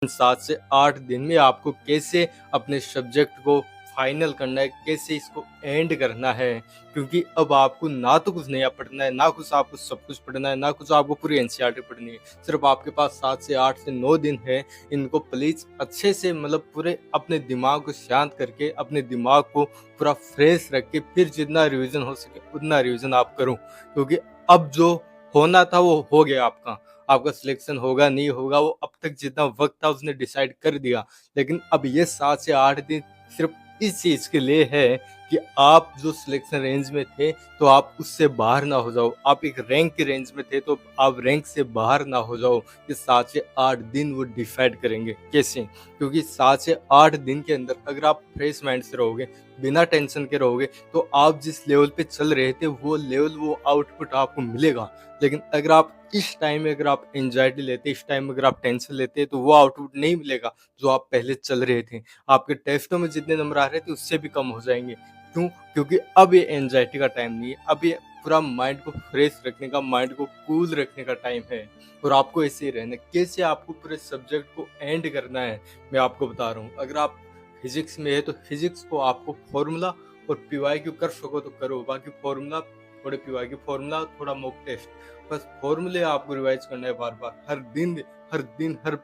7 से 8 दिन में आपको कैसे अपने सब्जेक्ट को फाइनल करना है, कैसे इसको एंड करना है। क्योंकि अब आपको ना तो कुछ नया पढ़ना है, ना कुछ आपको सब कुछ पढ़ना है, ना कुछ आपको पूरी एनसीईआरटी पढ़नी है। सिर्फ आपके पास 7 से 8 से 9 दिन है। इनको प्लीज़ अच्छे से पूरे अपने दिमाग को शांत करके, अपने दिमाग को पूरा फ्रेश रख के फिर जितना रिवीजन हो सके उतना रिवीजन आप करो। क्योंकि अब जो होना था वो हो गया आपका। आपका सिलेक्शन होगा नहीं होगा वो अब तक जितना वक्त था उसने डिसाइड कर दिया। लेकिन अब ये 7 से 8 दिन सिर्फ इस चीज़ के लिए है कि आप जो सिलेक्शन रेंज में थे तो आप उससे बाहर ना हो जाओ। आप एक रैंक के रेंज में थे तो आप रैंक से बाहर ना हो जाओ। ये 7 से 8 दिन वो डिसाइड करेंगे कैसे। क्योंकि 7 से 8 दिन के अंदर अगर आप फ्रेश माइंड से रहोगे, बिना टेंशन के रहोगे, तो आप जिस लेवल पे चल रहे थे वो लेवल, वो आउटपुट आपको मिलेगा। लेकिन अगर आप इस टाइम में अगर आप एंजाइटी लेते, इस टाइम में अगर आप टेंशन लेते, तो वो आउटपुट नहीं मिलेगा जो आप पहले चल रहे थे। आपके टेस्टों में जितने नंबर आ रहे थे उससे भी कम हो जाएँगे। क्यों? क्योंकि अब ये एंजाइटी का टाइम नहीं है। अब ये पूरा माइंड को फ्रेश रखने का, माइंड को कूल रखने का टाइम है। और आपको ऐसे ही रहना है। कैसे आपको पूरे सब्जेक्ट को एंड करना है, मैं आपको बता रहा हूँ। अगर आप फिज़िक्स में है तो फिज़िक्स को आपको फ़ॉर्मूला और पीवाईक्यू कर सको तो करो। बाकी फ़ॉर्मूला, थोड़े पीवाईक्यू फ़ॉर्मूला, थोड़ा मॉक टेस्ट। बस फ़ॉर्मूले आपको रिवाइज़ करना है बार-बार। हर दिन, हर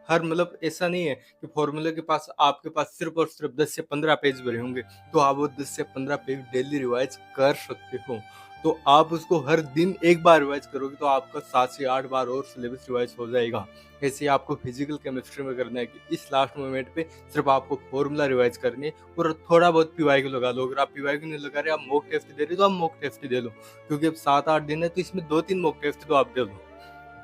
हर ऐसा नहीं है कि फ़ॉर्मूले के पास आपके पास सिर्फ़ और सिर्फ़ 10 से 15 पेज भरे होंगे, तो आप वो 10 से 15 पेज डेली रिवाइज़ कर सकते हो। तो आप उसको हर दिन एक बार रिवाइज़ करोगे तो आपका 7 से 8 बार और सिलेबस रिवाइज़ हो जाएगा। ऐसे ही आपको फिज़िकल केमिस्ट्री में करना है कि इस लास्ट मोमेंट पे सिर्फ़ आपको फ़ॉर्मूला रिवाइज़ करनी है और थोड़ा बहुत पीवाईक्यू लगा लो। अगर आप पीवाईक्यू नहीं लगा रहे, आप मॉक टेस्ट दे रहे हो, तो आप मॉक टेस्ट ही दे लो। क्योंकि अब 7-8 दिन है तो इसमें 2-3 मॉक टेस्ट तो आप दे लो।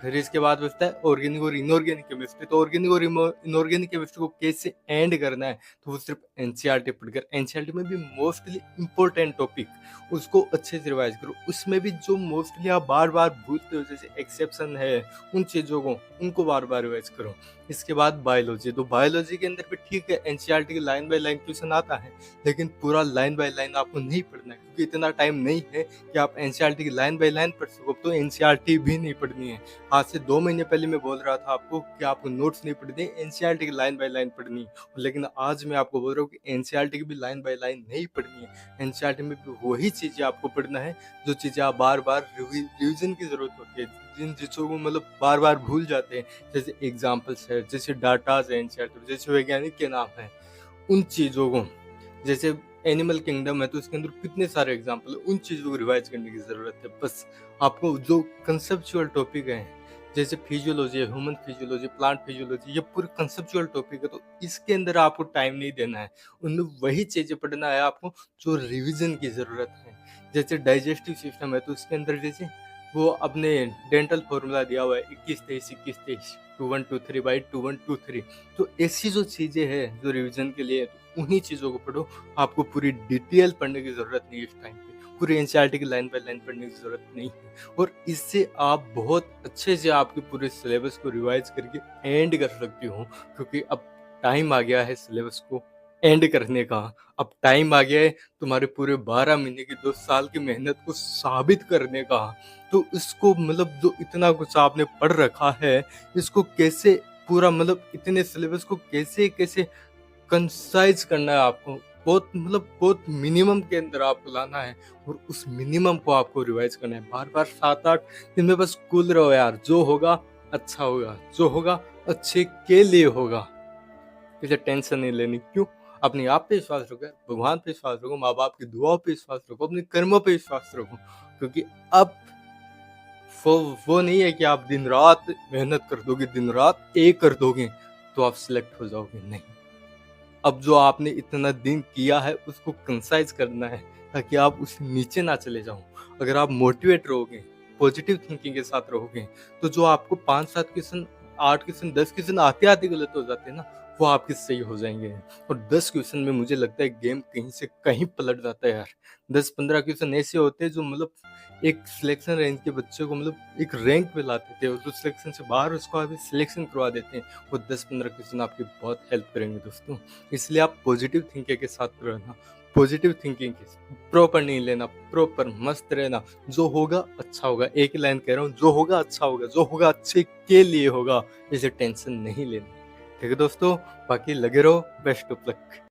फिर इसके बाद बचता है ऑर्गेनिक और इनऑर्गेनिक केमिस्ट्री। तो ऑर्गेनिक और इनऑर्गेनिक केमिस्ट्री को कैसे एंड करना है, तो वो सिर्फ एनसीईआरटी पढ़कर। एनसीईआरटी में भी मोस्टली इंपॉर्टेंट टॉपिक उसको अच्छे से रिवाइज करो। उसमें भी जो मोस्टली आप बार बार भूलते हो, जैसे एक्सेप्शन है, उन चीज़ों को उनको बार बार रिवाइज करो। इसके बाद बायोलॉजी। तो बायोलॉजी के अंदर भी ठीक है, एनसीईआरटी के लाइन बाय लाइन क्वेश्चन आता है, लेकिन पूरा लाइन बाय लाइन आपको नहीं पढ़ना है। क्योंकि इतना टाइम नहीं है कि आप एनसीईआरटी की लाइन बाय लाइन पढ़ सको। तो एनसीईआरटी भी नहीं पढ़नी है। आज से 2 महीने पहले मैं बोल रहा था आपको कि आपको नोट्स नहीं पढ़ने, एनसीईआरटी की लाइन बाय लाइन पढ़नी है। लेकिन आज मैं आपको बोल रहा हूँ कि एनसीईआरटी की भी लाइन बाय लाइन नहीं पढ़नी है। एनसीईआरटी में भी वही चीज़ें आपको पढ़ना है जो चीज़ें आप बार-बार रिवीजन की ज़रूरत होती है। जिन चीज़ों को बार-बार भूल जाते हैं। जैसे एग्ज़ाम्पल्स है, जैसे डाटाज़ है एनसीईआरटी में, जैसे वैज्ञानिक के नाम हैं, उन चीज़ों को, जैसे एनिमल किंगडम है तो उसके अंदर कितने सारे एग्ज़ाम्पल है, उन चीज़ों को रिवाइज़ करने की ज़रूरत है। बस आपको जो कंसेप्चुअल टॉपिक है, जैसे फिजियोलॉजी है, ह्यूमन फिजियोलॉजी, प्लांट फिजियोलॉजी, ये पूरे कंसेप्चुअल टॉपिक है, तो इसके अंदर आपको टाइम नहीं देना है। उनमें वही चीज़ें पढ़ना है आपको जो रिवीजन की ज़रूरत है। जैसे डाइजेस्टिव सिस्टम है तो उसके अंदर जैसे वो अपने डेंटल फॉर्मूला दिया हुआ है 21-23, 21-23/21-23। तो ऐसी जो चीज़ें हैं जो रिवीजन के लिए, तो उन्हीं चीज़ों को पढ़ो। आपको पूरी डिटेल पढ़ने की ज़रूरत नहीं है इस टाइम पे। पूरी एनसीईआरटी की लाइन बाय लाइन पढ़ने की ज़रूरत नहीं है। और इससे आप बहुत अच्छे से आपके पूरे सिलेबस को रिवाइज़ करके एंड कर सकती हो। क्योंकि अब टाइम आ गया है सिलेबस को एंड करने का। अब टाइम आ गया है तुम्हारे पूरे 12 महीने की 2 साल की मेहनत को साबित करने का। तो इसको जो इतना कुछ आपने पढ़ रखा है, इसको कैसे पूरा इतने सिलेबस को कैसे-कैसे कंसाइज़ करना है आपको। बहुत मिनिमम के अंदर आपको लाना है और उस मिनिमम को आपको रिवाइज़ करना है। बार-बार 7-8 दिन में बस कूल रहो यार, जो होगा अच्छा होगा, जो होगा अच्छे के लिए होगा। इसे टेंशन नहीं लेनी। क्यों? अपने आप पे विश्वास रखो यार, भगवान पे विश्वास रखो, माँ-बाप की दुआओं पे विश्वास रखो, अपने कर्मों पे विश्वास रखो। क्योंकि अब वो वो नहीं है कि आप दिन-रात मेहनत कर दोगे, दिन-रात एक कर दोगे, तो आप सिलेक्ट हो जाओगे, नहीं। अब जो आपने इतना दिन किया है उसको कंसाइज़ करना है ताकि आप उससे नीचे ना चले जाओ। अगर आप मोटिवेट रहोगे, पॉजिटिव थिंकिंग के साथ रहोगे, तो जो आपको 5-7 क्वेश्चन, 8 क्वेश्चन, 10 क्वेश्चन आते-आते गलत हो जाते हैं ना, वो आपके सही हो जाएँगे। और 10 क्वेश्चन में मुझे लगता है गेम कहीं से कहीं पलट जाता है यार। 10-15 क्वेश्चन ऐसे होते हैं जो एक सिलेक्शन रेंज के बच्चे को एक रैंक पे लाते थे और जो सिलेक्शन से बाहर उसको अभी सिलेक्शन करवा देते हैं। वो 10-15 क्वेश्चन आपकी बहुत हेल्प करेंगे दोस्तों। इसलिए आप पॉजिटिव थिंकिंग के साथ रहना, पॉजिटिव थिंकिंग के प्रॉपर नहीं लेना, प्रॉपर मस्त रहना। जो होगा अच्छा होगा, एक ही लाइन कह रहा हूँ, जो होगा अच्छा होगा, जो होगा अच्छे के लिए होगा, इसे टेंशन नहीं लेनी। ठीक है दोस्तों, बाकी लगे रहो, बेस्ट ऑफ लक।